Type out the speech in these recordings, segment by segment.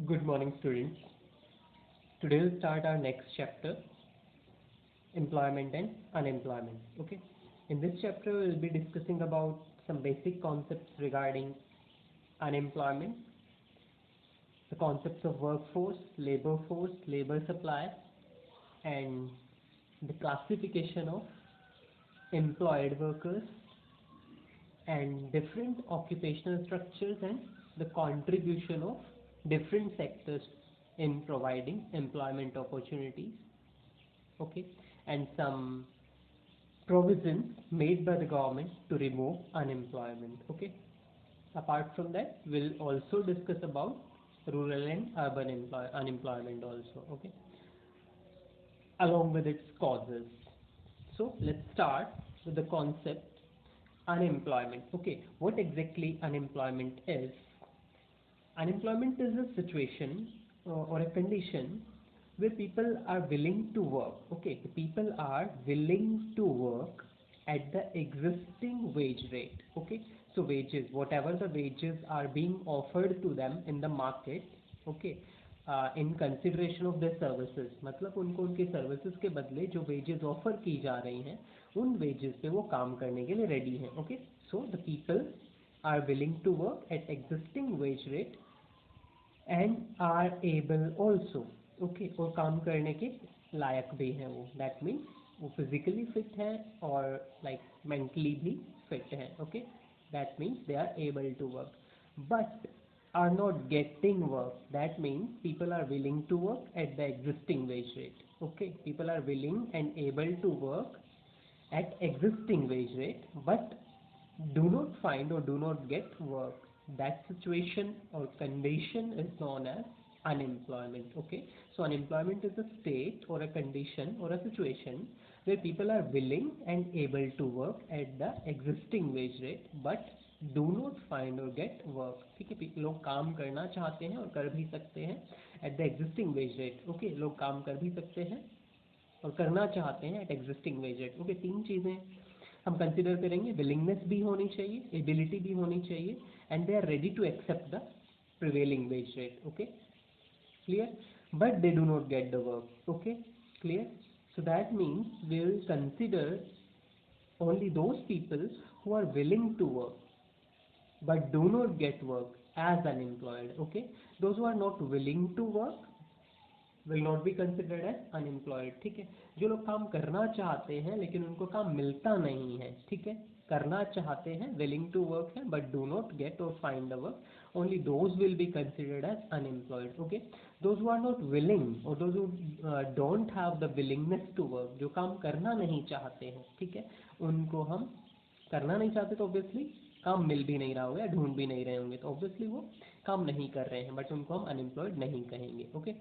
Good morning, students. Today we'll start our next chapter, employment and unemployment. Okay. In this chapter, we'll be discussing about some basic concepts regarding unemployment, the concepts of workforce, labor supply, and the classification of employed workers and different occupational structures and the contribution of different sectors in providing employment opportunities, okay, and some provisions made by the government to remove unemployment, okay. Apart from that, we'll also discuss about rural and urban unemployment also, okay, along with its causes. So let's start with the concept unemployment. Okay, what exactly unemployment is? Unemployment is a situation or a condition where people are willing to work. Okay, the people are willing to work at the existing wage rate. Okay, so wages, whatever the wages are being offered to them in the market. Okay, in consideration of their services, मतलब उनको उनके services के बदले जो wages offer की जा रही हैं उन वेजेस पे वो काम करने के लिए रेडी हैं. Okay, so the people are willing to work at existing wage rate and are able also. Okay, और काम करने के लायक भी हैं वो. दैट मीन्स वो फिजिकली फिट है और लाइक मेंटली भी फिट है. Okay, that means they are able to work but are not getting work. That means people are willing to work at the existing wage rate. Okay, people are willing and able to work at existing wage rate but do not find or do not get work. That situation or condition is known as unemployment. Okay, so unemployment is a state or a condition or a situation where people are willing and able to work at the existing wage rate but do not find और get work. ठीक है, लोग काम करना चाहते हैं और कर भी सकते हैं at the existing wage rate. Okay, लोग काम कर भी सकते हैं और करना चाहते हैं at existing wage rate. Okay, तीन चीज़ें हम कंसिडर करेंगे. विलिंगनेस भी होनी चाहिए, एबिलिटी भी होनी चाहिए and they are ready to accept the prevailing wage rate. Okay, clear, but they do not get the work. Okay, clear. So that means we will consider only those people who are willing to work but do not get work as unemployed. Okay, those who are not willing to work will not be considered as unemployed. ठीक है, जो लोग काम करना चाहते हैं लेकिन उनको काम मिलता नहीं है. ठीक है, करना चाहते हैं, willing to work है but do not get or find the work, only those will be considered as unemployed. Okay, those who are not willing or those who don't have the willingness to work, जो काम करना नहीं चाहते हैं, ठीक है, उनको हम करना नहीं चाहते तो ऑब्वियसली काम मिल भी नहीं रहा होगा या ढूंढ भी नहीं रहे होंगे तो ऑब्वियसली वो काम नहीं कर रहे हैं बट उनको हम अनएम्प्लॉयड नहीं कहेंगे. ओके,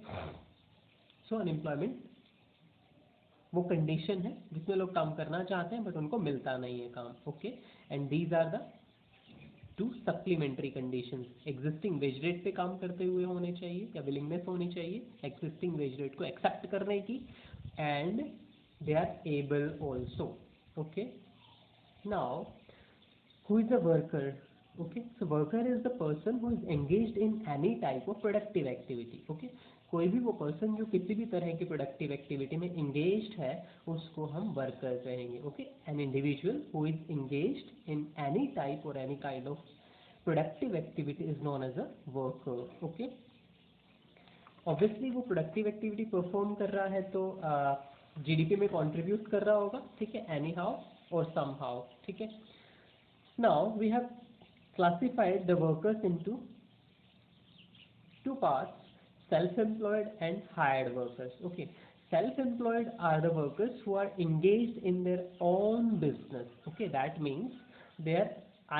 सो अनएम्प्लॉयमेंट वो कंडीशन है जिसमें लोग काम करना चाहते हैं बट उनको मिलता नहीं है काम. Okay, and these are the two supplementary conditions. Existing wage rate पे काम करते हुए होने चाहिए या विलिंगनेस होनी चाहिए एग्जिस्टिंग वेज रेट को एक्सेप्ट करने की and they are able also. Okay, now who is a worker? Okay, so worker is the person who is engaged in any type of productive activity. Okay, कोई भी वो person जो किसी भी तरह की प्रोडक्टिव एक्टिविटी में engaged है उसको हम वर्कर कहेंगे. Okay, an individual who is engaged in any type or any kind of productive activity is known as a worker. Okay, obviously वो प्रोडक्टिव एक्टिविटी परफॉर्म कर रहा है तो जीडीपी में कंट्रीब्यूट कर रहा होगा. ठीक है, एनी हाउ और सम हाउ. ठीक है, now we have classified the workers into two parts, self-employed and hired workers. Okay, self-employed are the workers who are engaged in their own business. Okay, that means they are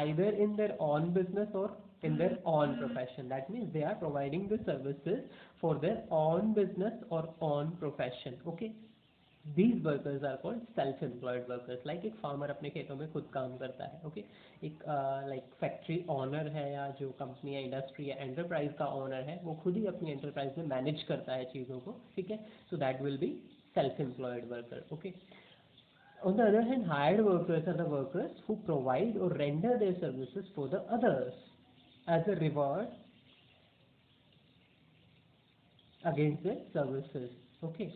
either in their own business or in their own profession. That means they are providing the services for their own business or own profession. Okay, these workers are called self-employed workers. like एक farmer अपने खेतों में खुद काम करता है. Okay, एक like factory owner है या जो कंपनी या इंडस्ट्री या एंटरप्राइज का ओनर है वो खुद ही अपनी एंटरप्राइज में मैनेज करता है चीज़ों को. ठीक है, so that will be self-employed worker. Okay, on the other hand, hired workers are the workers who provide or render their services for the others as a reward against their services, okay,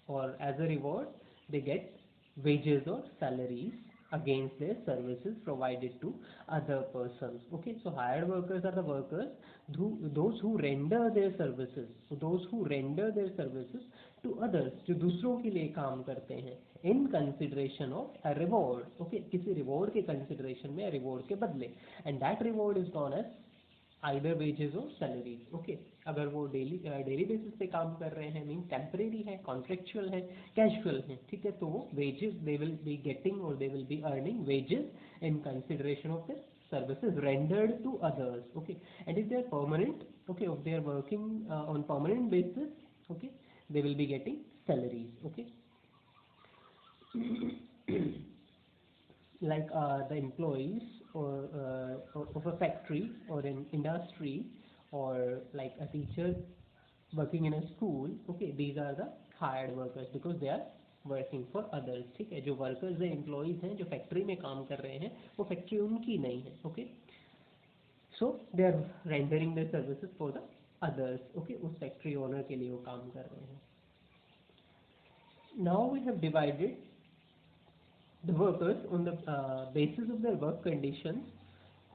or as a reward they get wages or salaries against their services provided to other persons. Okay, so hired workers are the workers those who render their services, to others, जो दूसरों के लिए काम करते हैं, in consideration of a reward, okay, किसी reward के consideration में, reward के बदले, and that reward is known as either wages और सैलरीज। ओके, अगर वो डेली बेसिस पे काम कर रहे हैं, मीन टेम्परेरी है, कॉन्ट्रेक्चुअल है, कैजुअल है, ठीक है, तो वो wages they will be getting और they will be earning wages in consideration of the services rendered to others. Okay, and if they are permanent, okay, if they are working on permanent basis, okay, they will be getting salaries. Okay. Like the employees or of a factory or an industry, or like a teacher working in a school, okay, these are the hired workers because they are working for others. ठीक है, जो workers हैं, employees हैं, जो factory में काम कर रहे हैं, वो फैक्ट्री उनकी नहीं है। Okay, so they are rendering the services for the others. Okay, उस फैक्ट्री ओनर के लिए वो काम कर रहे हैं। Now we have divided the workers on the basis of their work conditions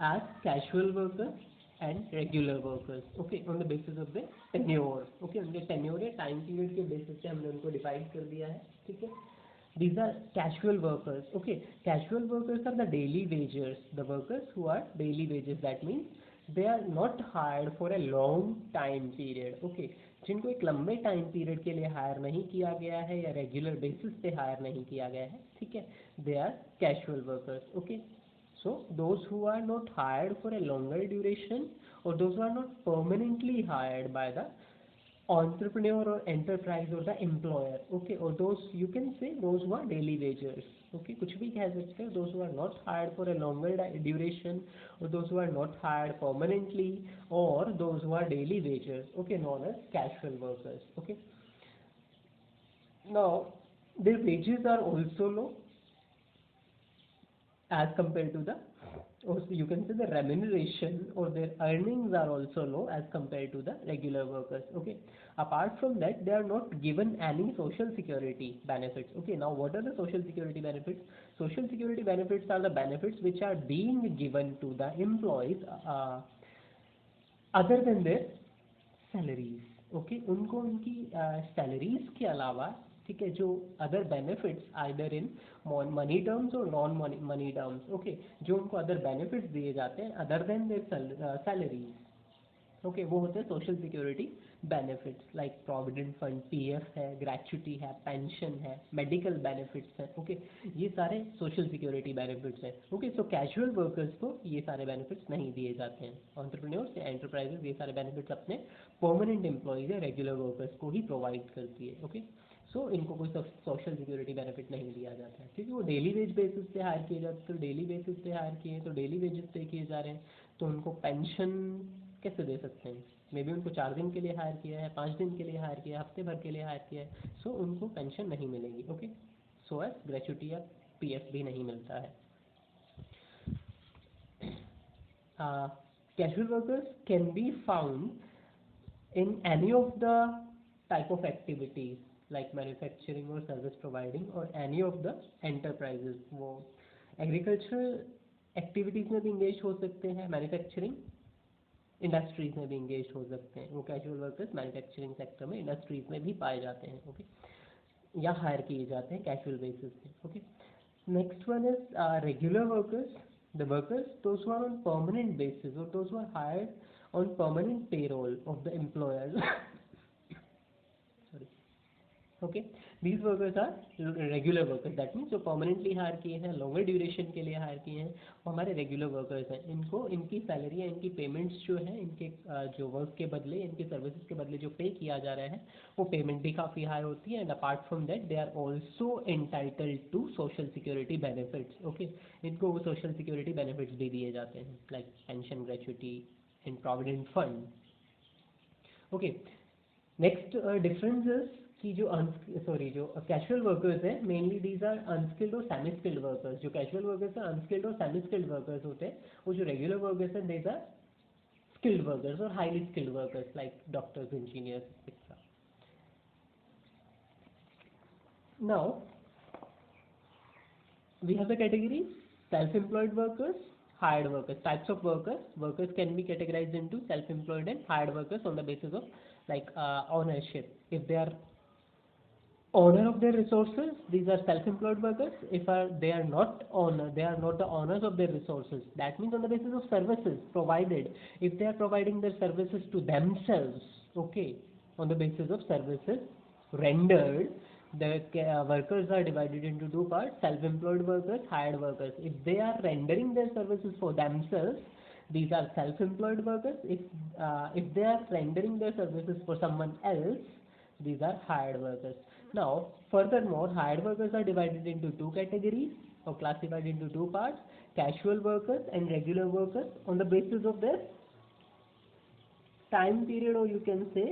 as casual workers and regular workers, okay, on the basis of their tenure, okay, उनके tenure या time period के basis से हमने उनको divide कर दिया है। ठीक है, these are casual workers, okay, casual workers are the daily wagers, the workers who are daily wages, that means they are not hired for a long time period, okay, जिनको एक लंबे टाइम पीरियड के लिए higher नहीं किया गया है या रेगुलर बेसिस पे हायर नहीं किया गया है। ठीक है, they are casual workers. Okay, so those who are not hired for a longer duration और those who are not permanently hired by the entrepreneur or enterprise or the employer, okay, or those you can say those who are daily wagers, okay, कुछ भी कह सकते हैं, those who are not hired for a longer duration or those who are not hired permanently or those who are daily wagers, okay, known as casual workers. Okay, now their wages are also low as compared to the, or you can say the remuneration or their earnings are also low as compared to the regular workers. Okay, apart from that they are not given any social security benefits. Okay, now what are the social security benefits? Social security benefits are the benefits which are being given to the employees other than their salaries. Okay, उनको उनकी salaries के अलावा, ठीक है, जो other benefits either in money terms और non money terms, okay, जो उनको अदर बेनिफिट्स दिए जाते हैं other than there salaries, okay, वो होते हैं social security benefits, like provident fund, PF है, ग्रेच्युटी है, पेंशन है, मेडिकल बेनिफिट्स है। ओके, ये सारे सोशल सिक्योरिटी बेनिफिट्स हैं। ओके, सो कैजुअल वर्कर्स को ये सारे बेनिफिट्स नहीं दिए जाते हैं। एंटरप्रेन्योर्स या एंटरप्राइजेस ये सारे बेनिफिट्स अपने परमानेंट एम्प्लॉयज या रेगुलर वर्कर्स को ही प्रोवाइड करती है। ओके, सो इनको कोई सोशल सिक्योरिटी बेनिफिट नहीं दिया जाता है क्योंकि वो डेली वेज बेसिस पे हायर किए जाते हैं। तो डेली बेसिस पे हायर किए हैं तो डेली वेजेस पे किए जा रहे हैं, तो उनको पेंशन कैसे दे सकते हैं? मे बी उनको 4 दिन के लिए हायर किया है, 5 दिन के लिए हायर किया है, हफ्ते भर के लिए हायर किया है, सो उनको पेंशन नहीं मिलेगी। ओके, सो एज ग्रेच्युटी या पीएफ भी नहीं मिलता है। Casual workers can be found in any of the type of activities like manufacturing और सर्विस प्रोवाइडिंग और एनी ऑफ द एंटरप्राइजेज। वो एग्रीकल्चरल एक्टिविटीज में भी इंगेज हो सकते हैं, मैन्युफैक्चरिंग इंडस्ट्रीज में भी इंगेज हो सकते हैं। वो कैजुअल वर्कर्स मैन्युफैक्चरिंग सेक्टर में, इंडस्ट्रीज में भी पाए जाते हैं। ओके, या हायर किए जाते हैं कैजुअल बेसिस पे। Okay, next one is regular workers, the workers those who are on permanent basis और those who are hired on permanent payroll of the employers. Sorry, okay, these workers are regular workers, that means जो permanently hire किए हैं, longer duration के लिए higher किए हैं, वो हमारे रेगुलर वर्कर्स हैं। इनको इनकी सैलरी या इनकी पेमेंट्स जो है, इनके जो वर्क के बदले, इनकी सर्विसेज के बदले जो पे किया जा रहा है, वो पेमेंट भी काफ़ी हाई होती है। And apart from that they are also entitled to social security benefits. Okay, इनको वो सोशल सिक्योरिटी बेनिफिट्स भी दिए जाते हैं like pension, gratuity and provident fund. Okay, next difference is कि जो जो कैजुअल वर्कर्स हैं, मेनली दीज आर अनस्किल्ड और सेमी स्किल्ड वर्कर्स। जो कैजुअल वर्कर्स हैं अनस्किल्ड और सेमी स्किल्ड वर्कर्स होते हैं, वो जो रेगुलर वर्कर्स हैं दीज आर स्किल्ड वर्कर्स और highly skilled workers like doctors, engineers etcetera. Now we have the categories: self-employed workers, hired workers. Types of workers: workers can be categorized into self-employed and hired workers on the basis of ownership. If they are owner of their resources, these are self-employed workers. If they are not owner, they are not the owners of their resources. That means on the basis of services provided. If they are providing their services to themselves, okay, on the basis of services rendered, the workers are divided into two parts: self-employed workers, hired workers. If they are rendering their services for themselves, these are self-employed workers. If they are rendering their services for someone else, these are hired workers. Now, furthermore, hired workers are divided into two categories or classified into two parts: casual workers and regular workers, on the basis of their time period, or you can say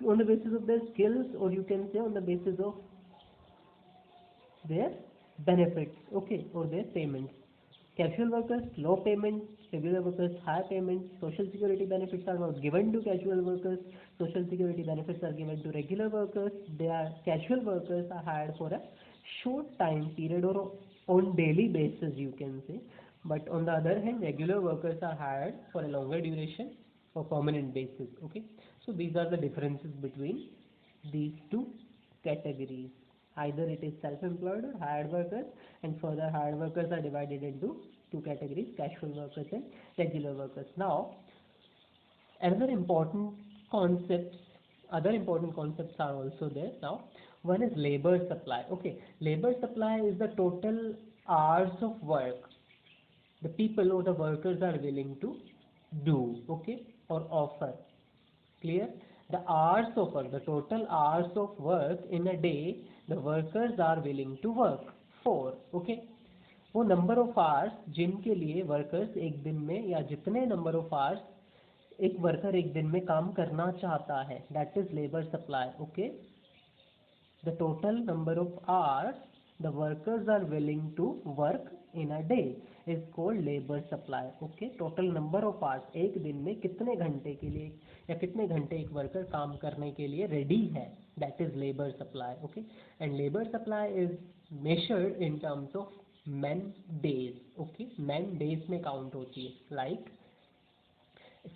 on the basis of their skills, or you can say on the basis of their benefits, okay, or their payments. Casual workers, low payments; regular workers, high payments. Social security benefits are not given to casual workers. Social security benefits are given to regular workers. Casual workers are hired for a short time period or on daily basis, you can say. But on the other hand, regular workers are hired for a longer duration or permanent basis. Okay, so these are the differences between these two categories. Either it is self-employed or hired workers, and further hired workers are divided into two categories: casual workers and regular workers. Now, another important concepts, other important concepts are also there. Now, one is labor supply. Okay, labor supply is the total hours of work the people or the workers are willing to do, okay, or offer. Clear? The hours of work, the total hours of work in a day the workers are willing to work for, okay. वो number of hours जिनके लिए workers एक दिन में, या जितने number of hours एक worker एक दिन में काम करना चाहता है, that is labour supply, okay. The total number of hours the workers are willing to work in a day is called labor supply. Okay, total number of hours, एक दिन में कितने घंटे के लिए या कितने घंटे एक वर्कर काम करने के लिए रेडी है, that is labor supply. Okay, and labor supply is measured in terms of man days. Okay, man days में count होती है, like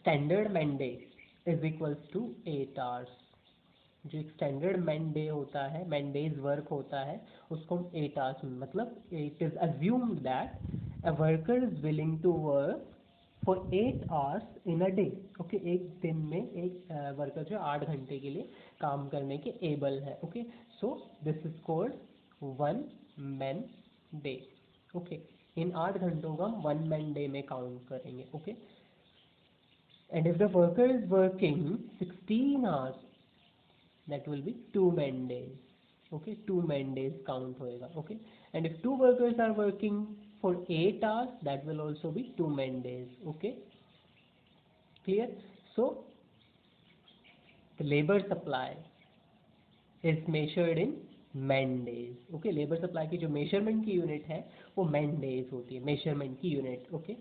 standard man day is equals to 8 hours. जो एक स्टैंडर्ड मैन डे होता है, man days work होता है, उसको हम 8 आवर्स में, मतलब it is assumed that a worker is willing to work for 8 hours in a day. Okay, एक दिन में एक वर्कर जो 8 घंटे के लिए काम करने के एबल है. Okay, so this is called one man day. Okay, इन 8 घंटों को हम वन मैन डे में काउंट करेंगे. Okay, and if the worker is working 16 hours, that will be 2 man days. Okay, 2 man days count होएगा. Okay, and if 2 workers are working for 8 hours, that will also be 2 man days. Okay, clear? So the labor supply is measured in man days. Okay, labor supply की जो measurement की unit है वो man days होती है, measurement की unit. Okay,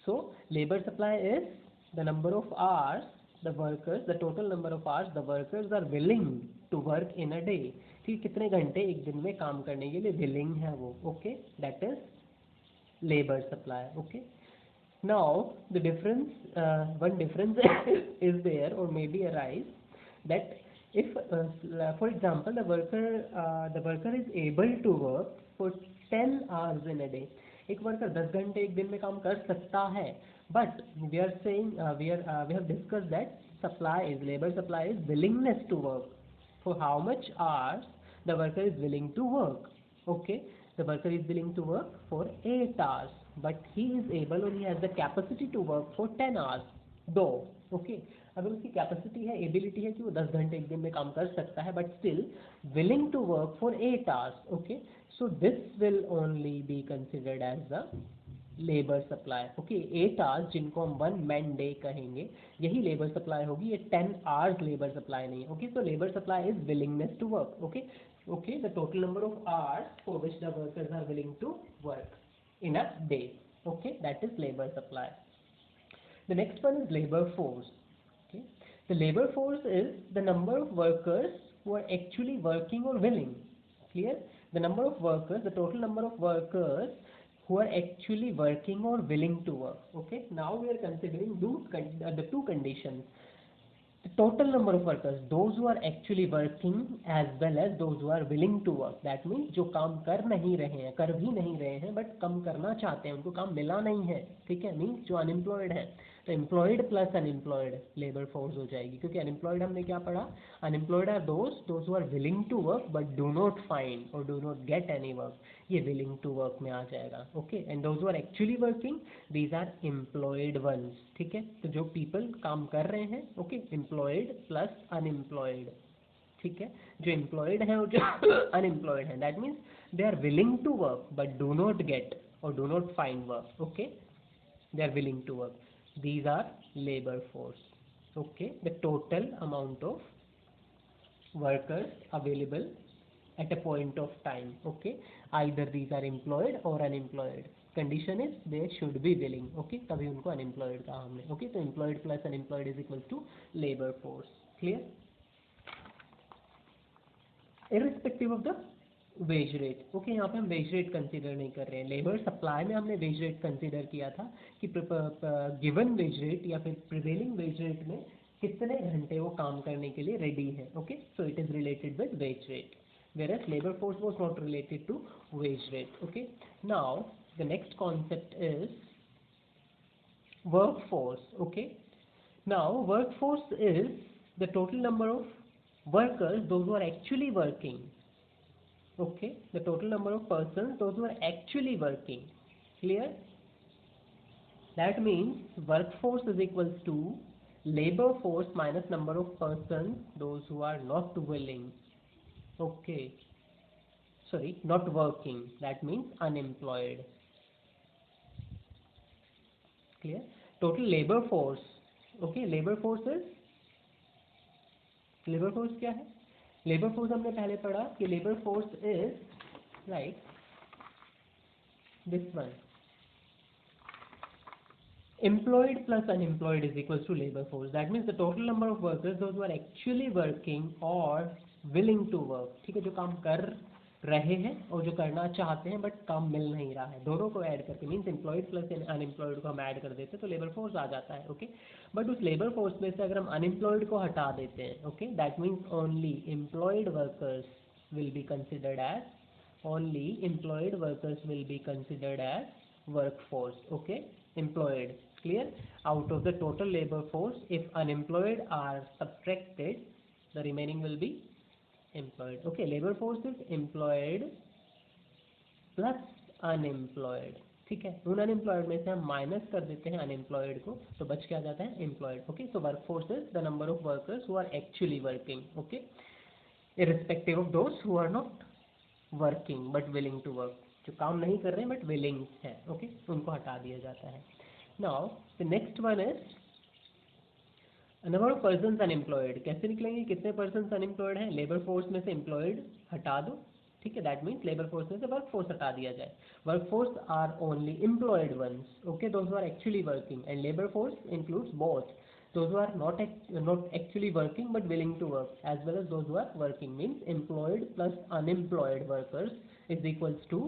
so labor supply is the number of hours the workers, the total number of hours the workers are willing to work in a day. ठीक, कितने घंटे एक दिन में काम करने के लिए willing है वो. Okay, that is labor supply. Okay, now the difference, one difference is there or maybe arise, that if for example the worker is able to work for 10 hours in a day. एक worker 10 घंटे एक दिन में काम कर सकता है, but we are saying we have discussed that labor supply is willingness to work. For how much hours the worker is willing to work. Okay, the worker is willing to work for 8 hours, but he is able or he has the capacity to work for 10 hours though. Okay, अगर उसकी capacity है, ability है कि वो 10 घंटे एक दिन में काम कर सकता है, but still willing to work for 8 hours. Okay, so this will only be considered as the labour supply. Okay, 8 hours जिनको हम वन मैन डे कहेंगे, यही लेबर सप्लाई होगी. ये 10 आवर्स लेबर सप्लाई नहीं है. Okay, so labour supply is willingness to work. Okay, okay, the total number of hours for which the workers are willing to work in a day. Okay, that is labor supply. The next one is labor force. The labor force is the number of workers who are actually working or willing. Clear? The number of workers, the total number of workers who are actually working or willing to work. Okay, now we are considering the two conditions. The total number of workers, those who are actually working as well as those who are willing to work. That means जो काम कर नहीं रहे हैं, कर भी नहीं रहे हैं, बट कम करना चाहते हैं, उनको काम मिला नहीं है, ठीक है, मीन्स जो अनएम्प्लॉयड है, तो employed plus unemployed labour force हो जाएगी, क्योंकि अनएम्प्लॉयड हमने क्या पढ़ा, unemployed are those who are willing to work but do not find और do not get any work, ये विलिंग टू वर्क में आ जाएगा. Okay, and those who are actually working, these are employed ones. ठीक है, तो जो people काम कर रहे हैं, ओके, एम्प्लॉयड प्लस अनएम्प्लॉयड. ठीक है, जो एम्प्लॉयड है और जो अनएम्प्लॉयड है, that means they are willing to work but do not get और do not find work. Okay, they are willing to work. These are labor force. Okay, the total amount of workers available at a point of time. Okay, either these are employed or unemployed. Condition is they should be willing. Okay, तभी उनको unemployed कहा हमने. Okay, तो employed plus unemployed is equal to labor force. Clear? Irrespective of the veg rate. Okay, यहाँ पे हम wage rate consider नहीं कर रहे हैं. लेबर सप्लाई में हमने वेज रेट कंसीडर किया था कि गिवन वेज रेट या फिर प्रिवेलिंग वेज रेट में कितने घंटे वो काम करने के लिए रेडी है. Okay, so it is related with wage rate, whereas labor force was not related to wage rate. Okay, now the next concept is workforce. Okay, now workforce is the total number of workers, those who are actually working. Okay, the total number of persons, those who are actually working. Clear? That means workforce is equals to labor force minus number of persons, those who are not willing. Okay, sorry, not working, that means unemployed. Clear? Total labor force. Okay, labor force क्या है? Labour force हमने पहले पढ़ा कि labour force is like this one, employed plus unemployed is equals to labor force. That means the total number of workers, those who are actually working or willing to work. ठीक है, जो काम कर रहे हैं और जो करना चाहते हैं बट काम मिल नहीं रहा है, दोनों को ऐड करके मीन्स एम्प्लॉयड प्लस अनएम्प्लॉयड को हम ऐड कर देते हैं तो लेबर फोर्स आ जाता है. ओके, बट उस लेबर फोर्स में से अगर हम अनएम्प्लॉयड को हटा देते हैं, okay, that means only employed workers will be considered as, only employed workers will be considered as workforce. Okay, employed. Clear? Out of the total labor force, if unemployed are subtracted, the remaining will be employed. Okay, labor force is employed plus unemployed. ठीक है, उन unemployed में से हम minus कर देते हैं unemployed को, तो बच क्या जाता है, employed. Okay, so work force is the number of workers who are actually working. Okay, irrespective of those who are not working but willing to work, जो काम नहीं कर रहे हैं बट विलिंग है. ओके, उनको हटा दिया जाता है. Now the next one is number of persons unemployed. कैसे निकलेंगे, कितने पर्सन्स अनएम्प्लॉयड हैं, लेबर फोर्स में से एम्प्लॉयड हटा दो. ठीक है, दैट मीन्स लेबर फोर्स में से वर्क फोर्स हटा दिया जाए. Work force are only employed ones. Okay, those who are actually working, and labour force includes both those who are not actually working but willing to work, as well as those who are working. Means employed plus unemployed workers is equals to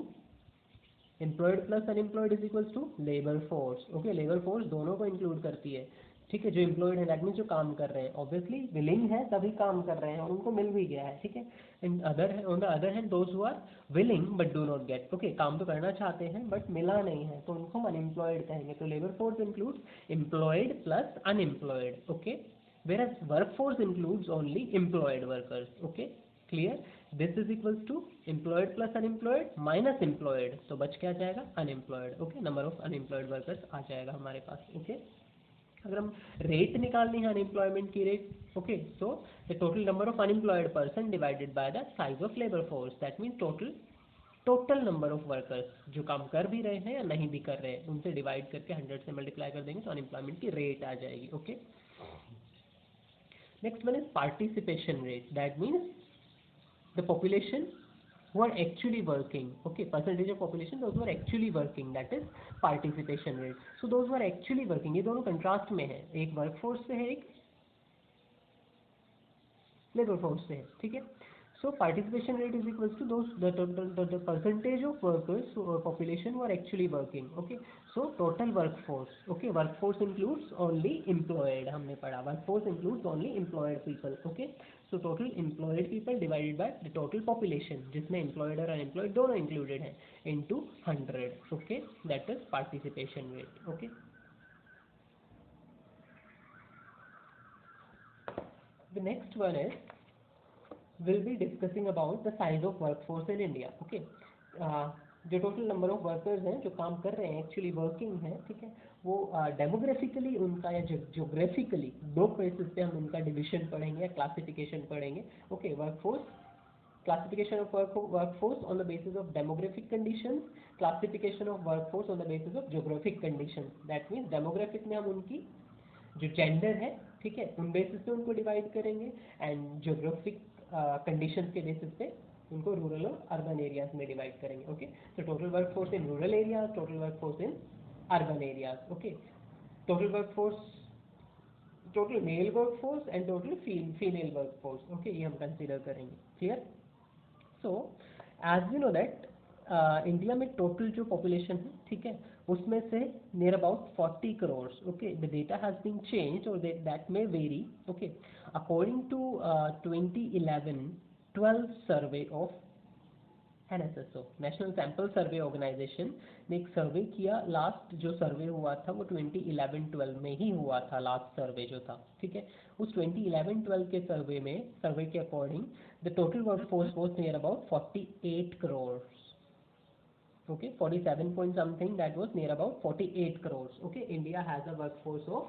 employed plus unemployed is equals to labor force. Okay, labor force दोनों को include करती है. ठीक है, जो employed है that means जो काम कर रहे हैं, ऑब्वियसली विलिंग है तभी काम कर रहे हैं और उनको मिल भी गया है. ठीक है, and on the other hand those who are willing but do not get. Okay, काम तो करना चाहते हैं बट मिला नहीं है, तो उनको हम अनएम्प्लॉयड कहेंगे. तो labour force includes employed plus unemployed. Okay, whereas workforce includes only employed workers. Okay, clear? This is equals to employed plus unemployed minus employed, तो बच क्या जाएगा, unemployed. Okay, number of unemployed workers आ जाएगा हमारे पास. Okay, अगर हम rate निकालनी है अनएम्प्लॉयमेंट की rate, okay, so the total number of unemployed person divided by the size of labour force, that means total number of workers जो काम कर भी रहे हैं या नहीं भी कर रहे हैं, उनसे डिवाइड करके 100 से मल्टीप्लाई कर देंगे तो अनएम्प्लॉयमेंट की रेट आ जाएगी. Okay, next one is participation rate. That means the population who are actually working. Okay, percentage of population those who are actually working, that is participation rate. So those who are actually working, ये दोनों contrast में है, एक work force से है, एक labour force से है. ठीक है, So participation rate is equals to the percentage of workers or population who are actually working. Okay, so total workforce. Okay, workforce includes only employed. हमने पढ़ा workforce includes only employed people. Okay, so total employed people divided by the total population जिसमें employed और unemployed दोनों included हैं into 100. Okay, that is participation rate. Okay. The next one is will be discussing about the size of workforce in India. Okay, जो total number of workers हैं जो काम कर रहे हैं एक्चुअली वर्किंग हैं, ठीक है, वो डेमोग्राफिकली उनका या जोग्राफिकली दो बेसिस पे हम उनका डिविजन पढ़ेंगे या क्लासिफिकेशन पढ़ेंगे. Okay, workforce classification of workforce on the basis of demographic conditions, classification of workforce on the basis of geographic conditions. That means demographic में हम उनकी जो जेंडर है, ठीक है, उन बेसिस पे उनको डिवाइड करेंगे एंड ज्योग्राफिक कंडीशंस के बेसिस पे उनको रूरल और अर्बन एरियाज में डिवाइड करेंगे. ओके, तो total workforce in rural areas, total workforce in urban areas. Okay, total workforce, total male workforce and total female workforce. Okay, ये हम कंसीडर करेंगे. Clear? So as we know that India में टोटल जो population है, ठीक है, उसमें से near about 40 crore. Okay, the data has been change और that may vary. Okay, according to 2011-12 survey of NSSO, national sample survey organisation ने एक सर्वे किया. लास्ट जो सर्वे हुआ था वो 2011-12 में ही हुआ था, लास्ट सर्वे जो था, ठीक है. उस 2011-12 के सर्वे के according the total workforce was near about 48 crore. Okay, 47 point something, that was near about 48 crores. Okay, India has a workforce of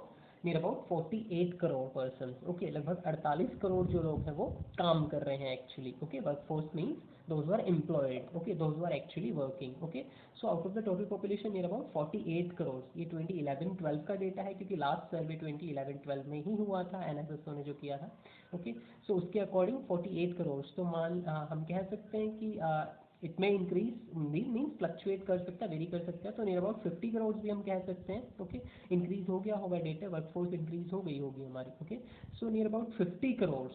near about 48 crore persons. Okay, लगभग 48 करोड़ जो लोग हैं वो काम कर रहे हैं actually. Okay, workforce means those who are employed. Okay, those who are actually working. Okay, so out of the total population near about 48 crores. ये 2011-12 का डेटा है क्योंकि लास्ट सर्वे 2011-12 में ही हुआ था, NSSO ने जो किया था. Okay, so उसके अकॉर्डिंग 48 करोड़. तो हम कह सकते हैं कि इट में इंक्रीज मीन्स फ्लक्चुएट कर सकता है, वेरी कर सकता है. तो नियर अबाउट 50 करोड़ भी हम कह सकते हैं. ओके, इंक्रीज हो गया होगा डेटा, वर्कफोर्स इंक्रीज हो गई होगी हमारी. Okay, so near about 50 crore.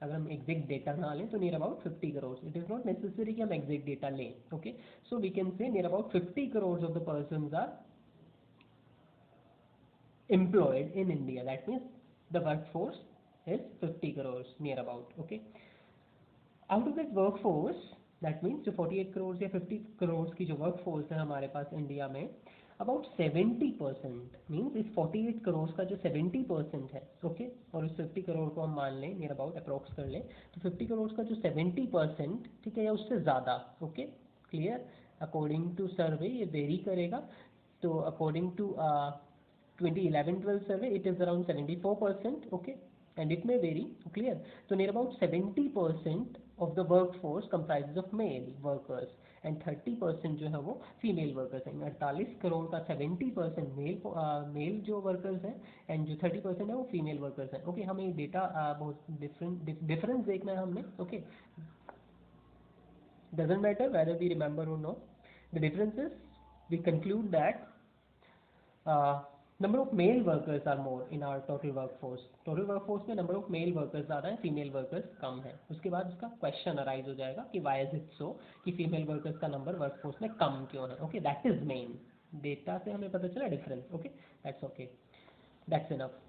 अगर हम एग्जैक्ट डेटा ना लें तो near about 50 crore. It is not necessary कि हम एग्जैक्ट डेटा लें. Okay, so we can say near about 50 crore of the persons are employed in India. That means the workforce is 50 crores near about. Okay, out of that workforce, that means जो 48 करोड़ या 50 करोड़ की जो workforce है हमारे पास India में, about 70% means इस 48 करोड़ का जो 70% है. ओके, और इस 50 करोड़ को हम मान लें नियर अबाउट अप्रोक्स कर लें, तो 50 करोड़ का जो 70%, ठीक है, या उससे ज़्यादा. Okay, clear? अकॉर्डिंग टू सर्वे ये वेरी करेगा. तो according to 2011-12 survey it is around 74%. Okay, and it may vary. Clear? So near about 70% of the workforce comprises of male workers and 30% जो है वो फीमेल वर्कर्स हैं. 48 करोड़ का 70% मेल जो workers हैं एंड जो 30% है वो फीमेल वर्कर्स हैं. ओके, हमें डेटा बहुत डिफरेंस देखना है हमने. Okay, doesn't matter whether we remember or not. The difference is we conclude that number of male workers are more in our total workforce. total workforce में number of male workers ज़्यादा है, female workers कम है. उसके बाद उसका question arise हो जाएगा कि why is it so, कि female workers का number workforce में कम क्यों है. Okay, that is main. Data से हमें पता चला difference. Okay, that's okay. That's enough.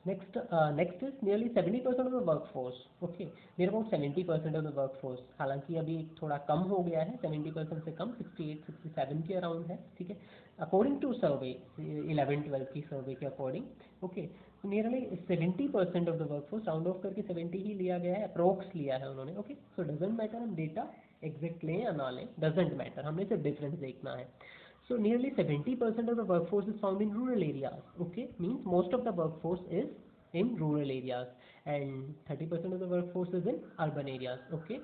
Next is nearly 70% of the workforce. Okay, near about 70% of the workforce. हालांकि अभी थोड़ा कम हो गया है, 70% से कम 68-67 के अराउंड है. ठीक है, अकॉर्डिंग टू सर्वे 11-12 की सर्वे के according. Okay, nearly 70% of the workforce, round of करके 70 ही लिया गया है, अप्रोक्स लिया है उन्होंने. ओके, सो डजेंट मैटर हम डेटा एग्जैक्ट लें या ना लें, डजेंट मैटर, हमें सिर्फ डिफरेंस देखना है. So nearly 70% of the workforce is found in rural areas. Okay, means most of the workforce is in rural areas and 30% of the workforce is in urban areas. Okay,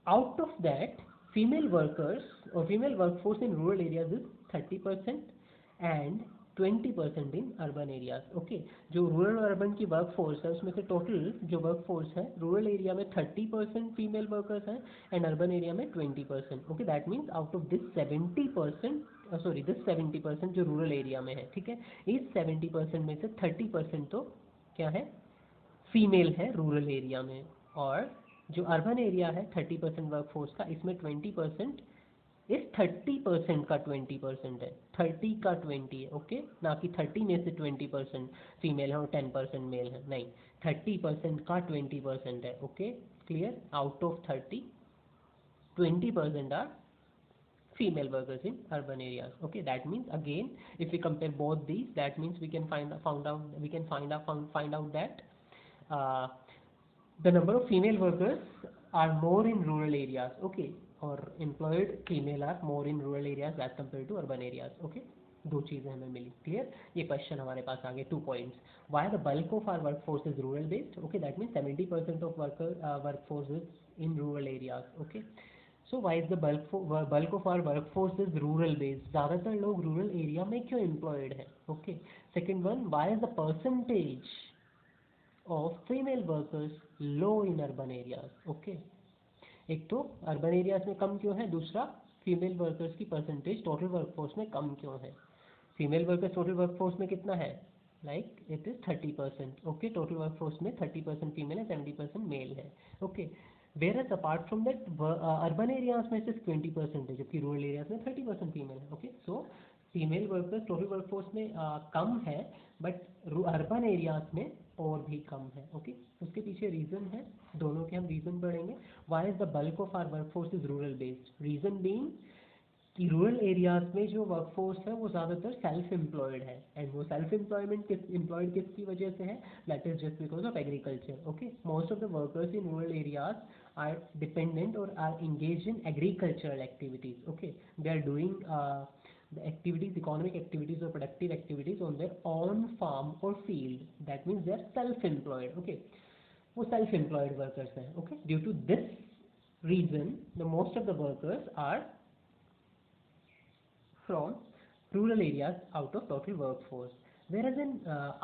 out of that female workers or female workforce in rural areas is 30% and 20% in urban areas. Okay, जो rural और urban की workforce है उसमें से total जो workforce है rural area में 30% female workers हैं and urban area में 20%. Okay, that means out of this 70%, this 70% जो rural area में है, ठीक है, इस 70% में से 30% तो क्या है, फीमेल है रूरल एरिया में. और जो अर्बन एरिया है 30% वर्कफोर्स का, इसमें 20% इस 30% का 20% है, 30 का 20 है, ओके, ना कि 30 में से 20% फीमेल है और 10% मेल है, नहीं, 30% का 20% है, okay, clear, out of 30 20% are female workers in urban areas. Okay, that means again, if we compare both these, that means we can find out that uh, the number of female workers are more in rural areas. Okay, or employed female are more in rural areas as compared to urban areas. Okay, दो चीजें हमें मिली, clear. ये question हमारे पास आ गए 2 points. Why the bulk of our workforce is rural based, okay, that means 70% of workforce is in rural areas, okay. So why is the bulk of our workforce is rural based, ज़्यादातर लोग rural area में क्यों employed है, okay. Second one, why is the percentage of female workers low in urban areas, okay. एक तो urban areas में कम क्यों है, दूसरा फीमेल वर्कर्स की परसेंटेज टोटल वर्कफोर्स में कम क्यों है। फीमेल वर्कर्स टोटल वर्कफोर्स में कितना है, like it is 30%, okay, total workforce में 30% फीमेल है, 70% मेल है, okay. Whereas apart from that urban areas में सिर्फ 20% है, जबकि रूरल एरियाज में 30% फीमेल है, okay. So female workers total workforce में कम है, बट अर्बन एरियाज में और भी कम है, ओके। उसके पीछे रीजन है, दोनों के हम रीजन पढ़ेंगे। Why is the bulk of our workforce is rural based, reason being कि रूरल एरियाज में जो वर्कफोर्स है वो ज़्यादातर सेल्फ एम्प्लॉयड है, एंड वो सेल्फ एम्प्लॉयड किसकी वजह से है, that is just because of agriculture, okay. Most of the workers in rural areas are dependent और are engaged in agricultural activities, okay, they are doing the activities, economic activities or productive activities on their own farm or field, that means they are self employed, okay, वो self employed workers हैं, okay। Due to this reason the most of the workers are from rural areas out of total workforce, whereas in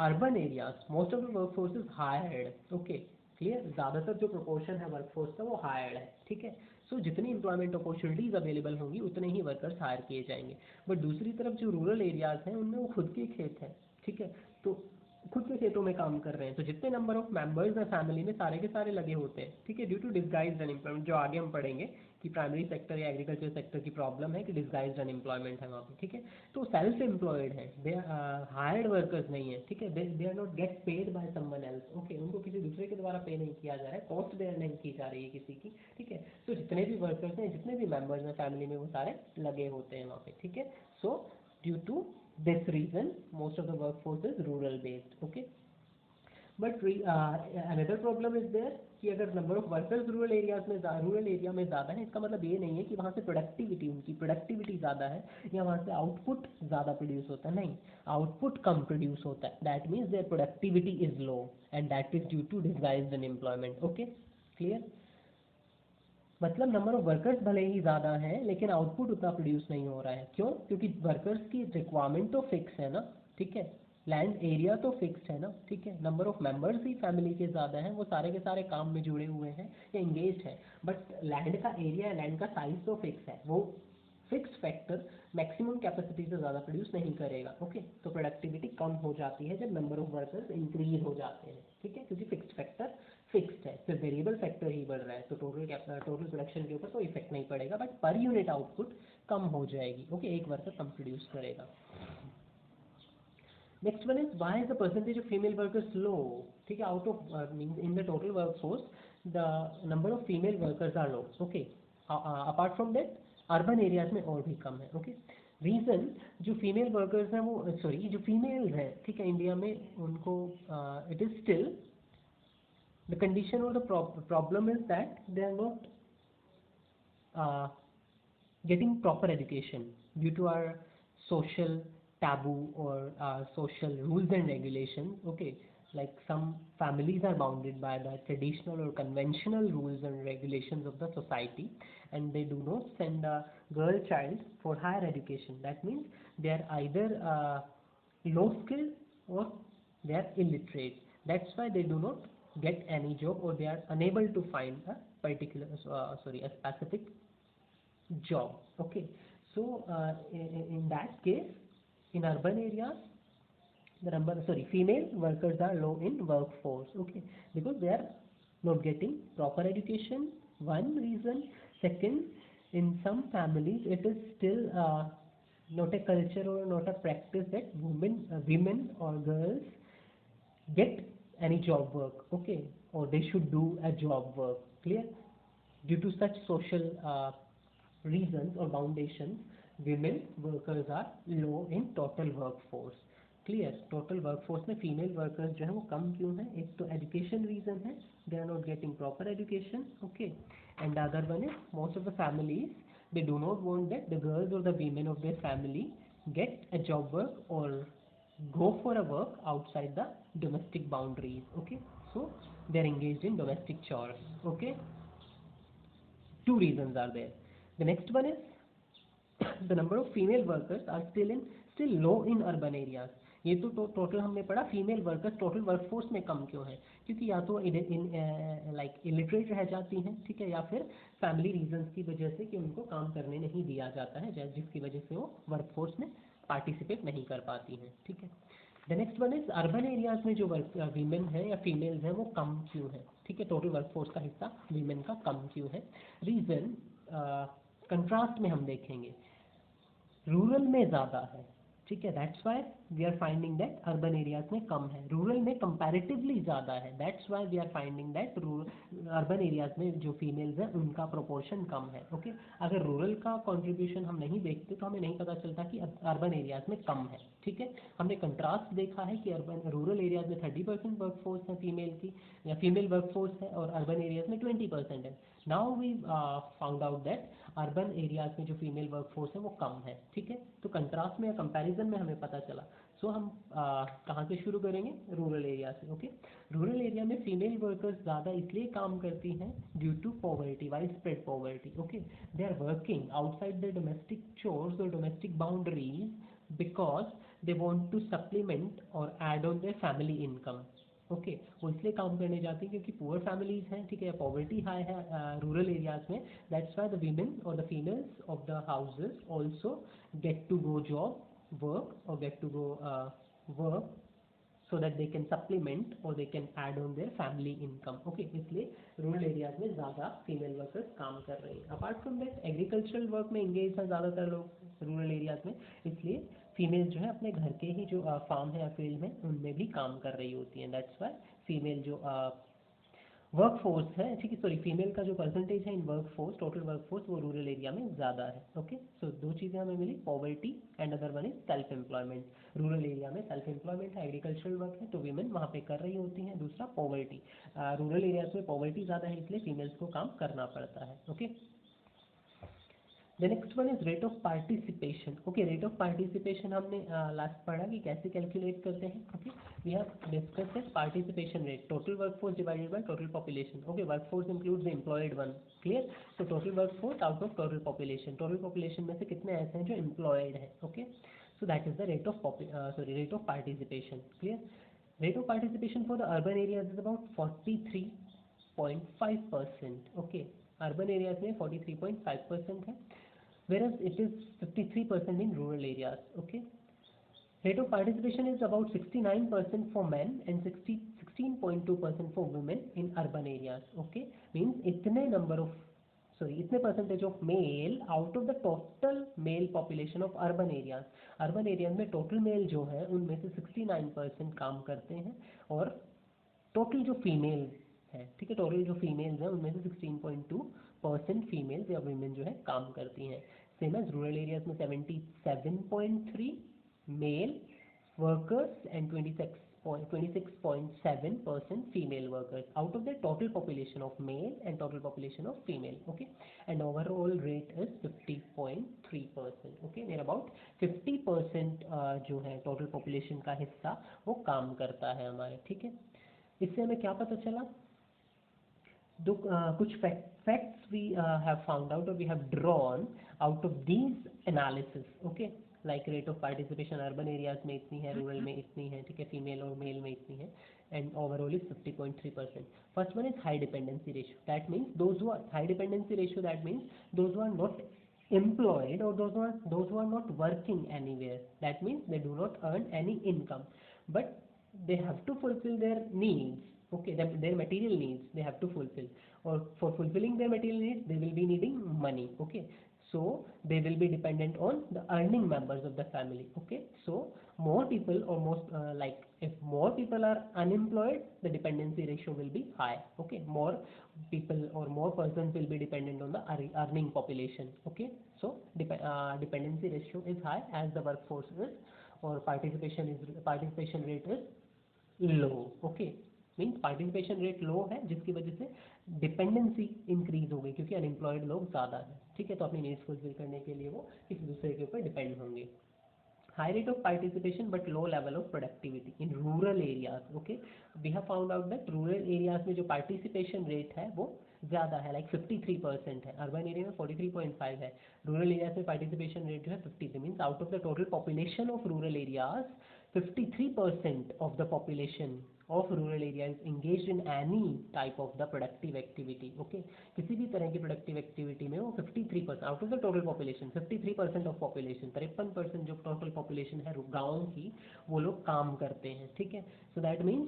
urban areas most of the workforce is hired, okay, clear, ज़्यादातर जो proportion है workforce का वो hired है, ठीक है। सो जितनी employment opportunities available होंगी उतने ही workers hire किए जाएंगे, बट दूसरी तरफ जो rural areas हैं उनमें वो खुद के खेत हैं, ठीक है, तो खुद के खेतों में काम कर रहे हैं, तो जितने नंबर ऑफ मेंबर्स हैं फैमिली में सारे के सारे लगे होते हैं, ठीक है, ड्यू टू डिस्गाइज्ड अनएम्प्लॉयमेंट, जो आगे हम पढ़ेंगे कि प्राइमरी सेक्टर या एग्रीकल्चर सेक्टर की प्रॉब्लम है कि डिस्गाइज्ड अनएम्प्लॉयमेंट है वहाँ पे, ठीक है। तो सेल्फ एम्प्लॉयड है, दे हायर्ड वर्कर्स नहीं है, ठीक है, they are not get paid by someone else, okay, उनको किसी दूसरे के द्वारा पे नहीं किया जा रहा है, कॉस्ट बेयर नहीं की जा रही है किसी की, ठीक है। तो जितने भी वर्कर्स हैं, जितने भी मेंबर्स हैं फैमिली में, वो सारे लगे होते हैं वहाँ पे, ठीक है। So due to this reason most of the workforce is rural based, okay। But another problem is there कि अगर number of workers rural area में ज़्यादा है, इसका मतलब ये नहीं है कि वहाँ से उनकी प्रोडक्टिविटी ज़्यादा है या वहाँ से आउटपुट ज़्यादा प्रोड्यूस होता है, नहीं, आउटपुट कम प्रोड्यूस होता है, that means their productivity is low and that is due to disguised unemployment, okay, clear. मतलब नंबर ऑफ वर्कर्स भले ही ज़्यादा है लेकिन आउटपुट उतना प्रोड्यूस नहीं हो रहा है, क्यों, क्योंकि वर्कर्स की रिक्वायरमेंट तो फिक्स है ना, ठीक है, लैंड एरिया तो फिक्स्ड है ना, ठीक है, number of members he family के ज़्यादा हैं, वो सारे के सारे काम में जुड़े हुए हैं या इंगेज है, बट लैंड का एरिया, लैंड का साइज तो फिक्स है, वो फिक्स फैक्टर मैक्सिमम कैपेसिटी से ज़्यादा प्रोड्यूस नहीं करेगा, ओके। तो प्रोडक्टिविटी कम हो जाती है जब नंबर ऑफ वर्कर्स इंक्रीज हो जाते हैं, ठीक है, क्योंकि फिक्स फैक्टर फिक्स्ड है, सिर्फ वेरिएबल फैक्टर ही बढ़ रहा है, तो टोटल प्रोडक्शन के ऊपर कोई इफेक्ट नहीं पड़ेगा, बट पर यूनिट आउटपुट कम हो जाएगी, ओके, एक वर्कर कम प्रोड्यूस करेगा। Next one is why is the percentage of female workers low, ठीक है, out of in the total workforce the number of female workers are low, okay, apart from that urban areas में और भी कम है, okay. Reason, जो female workers हैं वो सॉरी जो फीमेल है, ठीक है, इंडिया में उनको it is still the condition or the problem is that they are not uh, getting proper education due to our social taboo or social rules and regulations, okay, like some families are bounded by the traditional or conventional rules and regulations of the society, and they do not send a girl child for higher education, that means they are either low skilled or they are illiterate, that's why they do not get any job or they are unable to find a particular a specific job, okay. So in that case, in urban areas the number, sorry, female workers are low in workforce, okay, because they are not getting proper education, one reason. Second, in some families it is still not a culture or not a practice that women or girls get any job work, okay, or they should do a job work, clear. Due to such social reasons or foundations, women workers are low in total workforce, clear. Total workforce में female workers जो है वो कम क्यों है? एक तो education reason है, they are not getting proper education, okay, and other one is most of the families they do not want that the girls or the women of their family get a job work or go for a work outside the domestic boundaries, okay, so they are engaged in domestic chores, okay. Two reasons are there. The next one is the number of female workers are still low in urban areas. ये तो total हमने पढ़ा female workers total workforce में कम क्यों है, क्योंकि या तो लाइक इलिटरेट रह जाती हैं, ठीक है, या फिर फैमिली रीजंस की वजह से कि उनको काम करने नहीं दिया जाता है, जिसकी वजह से वो वर्कफोर्स में पार्टिसिपेट नहीं कर पाती हैं, ठीक है। The next one is urban areas में जो वीमेन है या फीमेल्स हैं वो कम क्यों है, ठीक है, टोटल वर्कफोर्स का हिस्सा वीमेन का कम क्यों है। रीजन कंट्रास्ट में हम देखेंगे, रूरल में ज़्यादा है, ठीक है, that's why we are finding that urban areas में कम है, रूरल में कंपैरेटिवली ज़्यादा है, that's why we are finding that urban areas में जो फीमेल्स हैं उनका प्रोपोर्शन कम है, ओके। अगर रूरल का कंट्रीब्यूशन हम नहीं देखते तो हमें नहीं पता चलता कि अर्बन एरियाज में कम है, ठीक है। हमने कंट्रास्ट देखा है कि अर्बन रूरल एरियाज में 30% वर्कफोर्स है फीमेल की या फीमेल वर्कफोर्स है और अर्बन एरियाज में 20% है। Now we found out that urban areas में जो फीमेल वर्कफोर्स है वो कम है, ठीक है। तो कंट्रास्ट में या कंपैरिजन में हमें पता चला। सो हम कहाँ से शुरू करेंगे? रूरल एरिया से, ओके। रूरल एरिया में फीमेल वर्कर्स ज़्यादा इसलिए काम करती हैं due to poverty, wide spread poverty, okay. They are working outside the domestic chores और domestic boundaries because they want to supplement और add on their family income, okay. वो इसलिए काम करने जाती है क्योंकि पुअर फैमिलीज हैं, ठीक है, पॉवर्टी हाई है रूरल एरियाज में, दैट्स वाई द वीमेन और the females of the houses also get to go job work और get to go work so that they can supplement or they can add on their family income, okay। इसलिए rural areas में ज़्यादा female workers काम कर रही हैं। Apart from that agricultural work में engage हैं ज़्यादातर लोग रूरल एरियाज में, इसलिए फीमेल जो है अपने घर के ही जो फार्म है या फील्ड में उनमें भी काम कर रही होती हैं, दैट्स वाई फीमेल जो वर्क फोर्स है, ठीक है, सॉरी फीमेल का जो परसेंटेज है in work force total work force वो रूरल एरिया में ज़्यादा है, ओके। सो दो चीज़ें हमें मिली, poverty and other one is self employment. Rural area में सेल्फ एम्प्लॉयमेंट है, एग्रीकल्चरल वर्क है तो वीमेन वहाँ पे कर रही होती हैं। दूसरा पॉवर्टी, रूरल एरियाज में पॉवर्टी ज़्यादा है इसलिए फीमेल्स को काम करना पड़ता है, okay. The next one is rate of participation, okay. Rate of participation हमने लास्ट पढ़ा कि कैसे कैलकुलेट करते हैं, okay. We have discussed that participation rate total workforce divided by total population, okay. Workforce includes the employed one, clear. तो total workforce out of total population में से कितने ऐसे हैं जो एम्प्लॉयड है, okay. So that is the rate of participation, clear. Rate of participation for the urban areas is about 43.5%, okay. Urban areas में 43.5% है, whereas it is 53% in rural areas, okay. Rate of participation is about 69% for men and 16.2% for women in urban areas, okay। Means इतने percentage of male out of the total male population of urban areas में total male जो है उनमें से 69% काम करते हैं और टोटल जो फीमेल है, ठीक है, टोटल जो फीमेल्स हैं उनमें से 16.2% फीमेल्स या वीमेन जो है काम करती हैं। सेम एज रूरल एरियाज में 77.3 male workers and 26.7% female workers out of the total population of male and total population of female, okay, and overall rate is 50.3%, okay। near about 50% जो है total population का हिस्सा वो काम करता है हमारे, ठीक है। इससे हमें क्या पता चला? कुछ facts we have found out or we have drawn out of these analysis, okay। like rate of participation urban areas में इतनी है, rural में इतनी है, ठीक है, female और male में इतनी है, and overall is 50.3%. First one is high dependency ratio, that means those who are high dependency ratio, that means those who are not employed or those who are not working anywhere, that means they do not earn any income but they have to fulfill their needs, Okay, their material needs they have to fulfill, or for fulfilling their material needs they will be needing money. Okay, so they will be dependent on the earning members of the family. Okay, so more people, or most like if more people are unemployed, the dependency ratio will be high. Okay, more people or more persons will be dependent on the earning population. Okay, so dependency ratio is high as the workforce is, or participation rate is low. Okay, means participation rate low है जिसकी वजह से dependency increase हो गई क्योंकि unemployed लोग ज़्यादा हैं. ठीक है, तो अपनी नीड्स फुलफिल करने के लिए वो किसी दूसरे के ऊपर डिपेंड होंगे. High rate of participation but low level of productivity in rural areas. Okay, we have found out that rural areas में जो participation rate है वो ज़्यादा है, like 53% है. अर्बन एरिया में 43.5 है. रूरल एरियाज में पार्टिसिपेशन रेट जो है 53, means out of the total population of rural areas 53% of the population of rural area is engaged in any type of the productive activity. Okay, किसी भी तरह की productive activity में वो 53% out of the total population, 53% of population, 53% जो total population है गाँव की, वो लोग काम करते हैं. ठीक है, so that means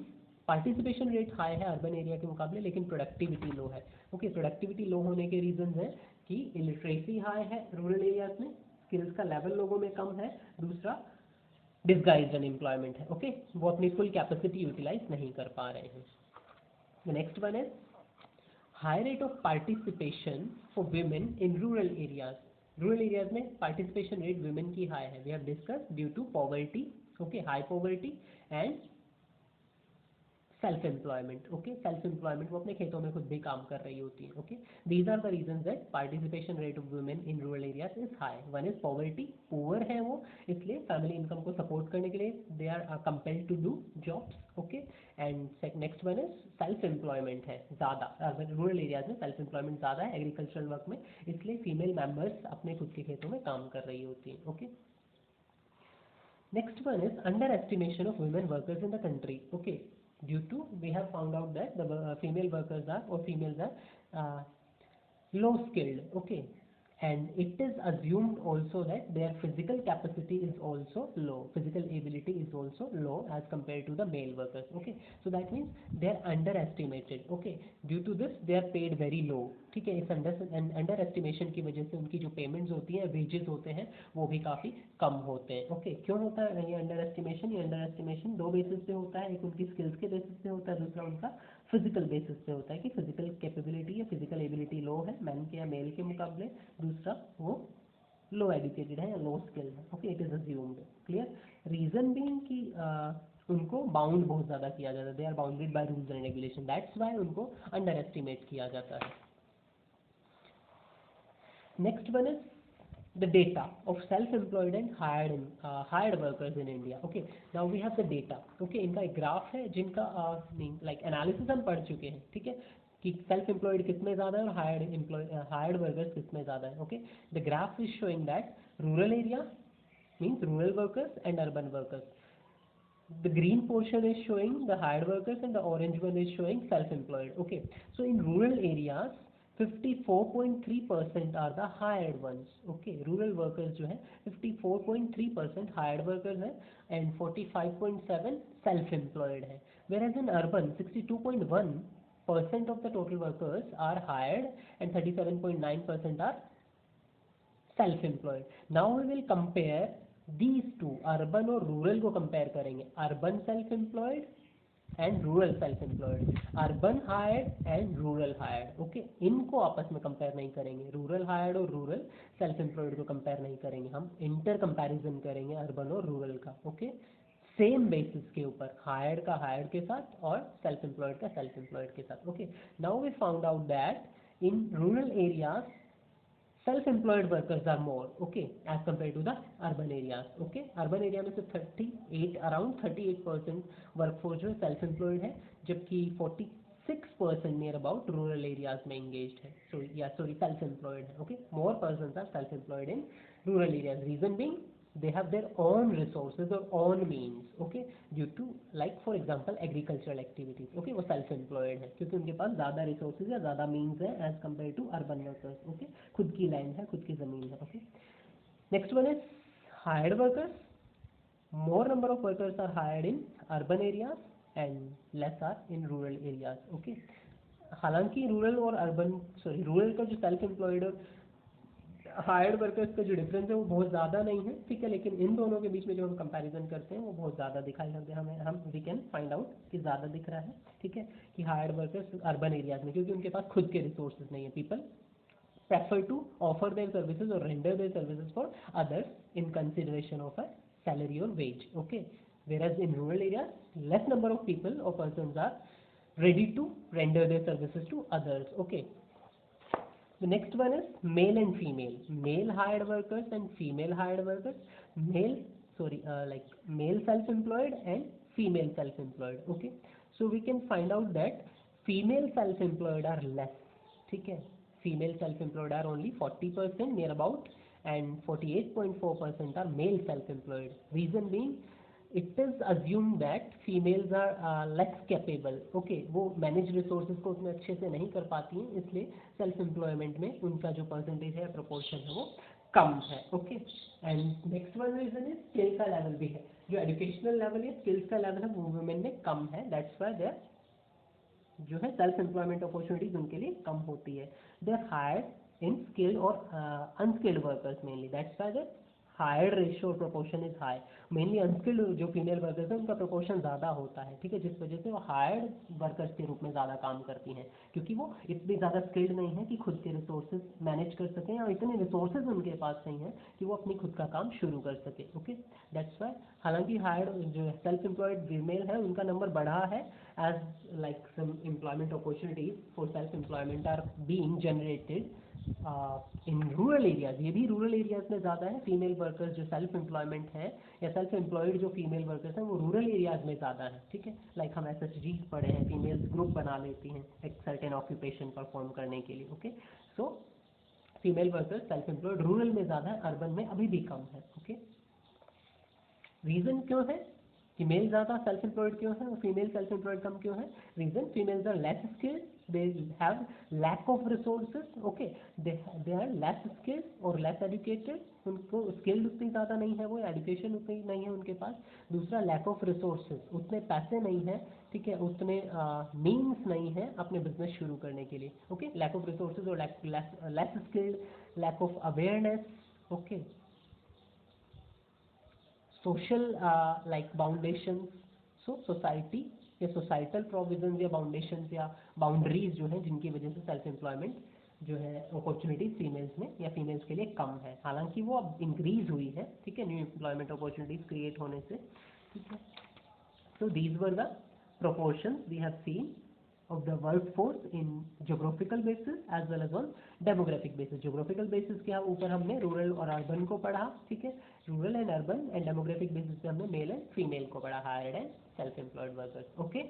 participation rate high है अर्बन एरिया के मुकाबले, लेकिन प्रोडक्टिविटी लो है. ओके, प्रोडक्टिविटी लो होने के रीजन है कि इलिटरेसी हाई है रूरल एरियाज में, स्किल्स का लेवल लोगों में कम है, दूसरा डिस्गाइज्ड अनएम्प्लॉयमेंट है. ओके, वो अपनी फुल कैपेसिटी यूटिलाइज नहीं कर पा रहे हैं. The next one is high rate of participation for women in rural areas. Rural areas में पार्टिसिपेशन रेट वुमेन की हाई है. We have discuss due to poverty. Okay, high poverty and self employment. Okay, self employment, वो अपने खेतों में खुद भी काम कर रही होती है. Okay, these are the reasons that participation rate of women in rural areas is high. One is poverty, poor है वो, इसलिए फैमिली इनकम को सपोर्ट करने के लिए they are compelled to do jobs. Okay, and next one is self employment है ज़्यादा. Rural areas में सेल्फ एम्प्लॉयमेंट ज़्यादा है एग्रीकल्चरल वर्क में, इसलिए फीमेल मेंबर्स अपने खुद के खेतों में काम कर रही होती हैं. Okay, next one is underestimation of women workers in the country. Okay, due to we have found out that the female workers are, or females are low skilled. Okay, and it is assumed also that their physical capacity is also low, physical ability is also low as compared to the male workers. Okay, so that means they are underestimated. Okay, due to this they are paid very low. ठीक है, इस under estimation की वजह से उनकी जो payments होती हैं, वेजेस होते हैं, वो भी काफ़ी कम होते हैं. ओके, क्यों होता है ये अंडर एस्टिमेशन? ये अंडर एस्टिमेशन दो बेसिस पे होता है. एक उनकी स्किल्स के बेसिस पे होता है, दूसरा उनका फिजिकल बेसिस पे होता है कि फिजिकल कैपेबिलिटी या फिजिकल एबिलिटी लो है मैन के या मेल के मुकाबले, दूसरा वो लो एजुकेटेड है या लो स्किल्ड है. Okay, it is assumed. Clear? Reason being कि उनको बाउंड बहुत ज़्यादा किया जाता है. They are bounded by rules and regulation, that's why उनको अंडर एस्टिमेट किया जाता है. Next one is the data of self-employed and hired workers in India. Okay, now we have the data. Okay, इनका एक ग्राफ है जिनका like analysis हम पढ़ चुके हैं. ठीक है, कि सेल्फ एम्प्लॉयड किस में ज़्यादा है और हायर्ड वर्कर्स किस में ज़्यादा है. Okay, the graph is showing that rural area means rural workers and urban workers. The green portion is showing the hired workers and the orange one is showing self-employed. Okay, so in rural areas 54.3% are the hired ones. Okay, rural workers जो है 54.3% hired workers हैं and 45.7 self-employed है. Whereas in urban 62.1% of the total workers are hired and 37.9% are self-employed. Now we will compare these two, urban और rural को compare करेंगे. Urban self employed and rural self employed, urban hired and rural hired. Okay, इनको आपस में compare नहीं करेंगे. Rural hired और rural self employed को कंपेयर नहीं करेंगे, हम इंटर कंपैरिजन करेंगे अर्बन और रूरल का. ओके, सेम बेसिस के ऊपर, हायर्ड का हायर्ड के साथ और सेल्फ एम्प्लॉयड का सेल्फ एम्प्लॉयड के साथ. Okay, now we found out that in rural areas self-employed workers are more, okay, as compared to the urban areas. Okay, urban area में से 38 around 38% workforce जो है self employed है, जबकि 46% near about rural areas में engaged है. So yeah, sorry, self employed है. Okay, more persons are self employed in rural areas. Reason being they have their own resources or own means. Okay, due to like for example agricultural activities. Okay, वो self employed है क्योंकि उनके पास ज़्यादा resources या ज़्यादा means है as compared to urban workers. Okay, खुद की land है, खुद की ज़मीन है. Okay, next one is hired workers. More number of workers are hired in urban areas and less are in rural areas. Okay, हालांकि रूरल और अर्बन रूरल का जो सेल्फ एम्प्लॉयड और हायर्ड वर्कर्स का जो डिफरेंस है वो बहुत ज़्यादा नहीं है, ठीक है, लेकिन इन दोनों के बीच में जो हम कंपैरिजन करते हैं वो बहुत ज़्यादा दिखाई देते हैं हमें, हम वी कैन फाइंड आउट कि ज़्यादा दिख रहा है, ठीक है, कि हायर्ड वर्कर्स अर्बन एरियाज में, क्योंकि उनके पास खुद के रिसोर्सेज नहीं है, people prefer to offer their services or render their services for others in consideration of a salary or wage. Okay, whereas in rural areas less number of people or persons are ready to render their services to others. Okay, the next one is male and female, male hired workers and female hired workers, male like male self-employed and female self-employed. Okay, so we can find out that female self-employed are less, ठीक है, female self-employed are only 40% near about, and 48.4% are male self-employed. Reason being, it is assumed that females are less capable. Okay, वो manage resources को उतने अच्छे से नहीं कर पाती हैं, इसलिए self employment में उनका जो percentage है proportion है वो कम है. Okay, and next one reason is skill का level भी है, जो educational level या skills का level है वो women में कम है, that's why they जो है सेल्फ एम्प्लॉयमेंट अपॉर्चुनिटीज उनके लिए कम होती है. They are hired in skilled और unskilled workers mainly, that's why the higher ratio और proportion is high. Mainly unskilled जो फीमेल वर्कर्स हैं उनका प्रोपोर्शन ज़्यादा होता है, ठीक है, जिस वजह से वो हायर्ड वर्कर्स के रूप में ज़्यादा काम करती हैं, क्योंकि वो इतनी ज़्यादा स्किल्ड नहीं है कि खुद के रिसोर्सेज मैनेज कर सकें, और इतने रिसोर्सेज उनके पास नहीं है कि वो अपनी खुद का काम शुरू कर सके. ओके, दैट्स वाई हालांकि हायर्ड जो सेल्फ एम्प्लॉयड फीमेल है उनका नंबर बढ़ा है, as like some employment opportunities for self employment are being generated in rural areas. ये भी रूरल एरियाज में ज़्यादा है, फीमेल वर्कर्स जो सेल्फ एम्प्लॉयमेंट है या सेल्फ एम्प्लॉयड जो फीमेल वर्कर्स हैं वो रूरल एरियाज में ज़्यादा है, ठीक है, लाइक हम SHG पढ़े हैं, फीमेल्स ग्रुप बना लेती हैं एक सर्टेन ऑक्यूपेशन परफॉर्म करने के लिए. Okay, so female workers self employed rural में ज़्यादा है, अर्बन में अभी भी कम है. ओके, रीज़न क्यों है कि मेल ज़्यादा सेल्फ एम्प्लॉयड क्यों है और फीमेल सेल्फ एम्प्लॉयड कम क्यों है? Reason, females are less skilled, they have lack of resources. Okay, they are less skilled और लेस एजुकेटेड, उनको स्किल्ड उतनी ज़्यादा नहीं है, वो एजुकेशन उतनी नहीं है उनके पास. दूसरा, लैक ऑफ रिसोर्सेज, उतने पैसे नहीं है, ठीक है, उतने मीन्स नहीं है अपने बिजनेस शुरू करने के लिए. ओके, लैक ऑफ रिसोर्सेज और less skilled, lack of awareness. Okay, social like boundations, so society या सोसाइटल प्रोविजंस या बाउंडेशंस या बाउंड्रीज जो हैं जिनकी वजह से सेल्फ एम्प्लॉयमेंट जो है अपॉर्चुनिटीज फीमेल्स में या फीमेल्स के लिए कम है, हालांकि वो अब इंक्रीज हुई है, ठीक है, न्यू एम्प्लॉयमेंट अपॉर्चुनिटीज क्रिएट होने से, ठीक है. So these were the proportions we have seen of the workforce in geographical basis as well as on demographic basis. Geographical basis के ऊपर हमने रूरल और अर्बन को पढ़ा, ठीक है, rural and urban, and demographic basis पे हमने मेल एंड फीमेल को पढ़ा, hired and self employed workers. Okay,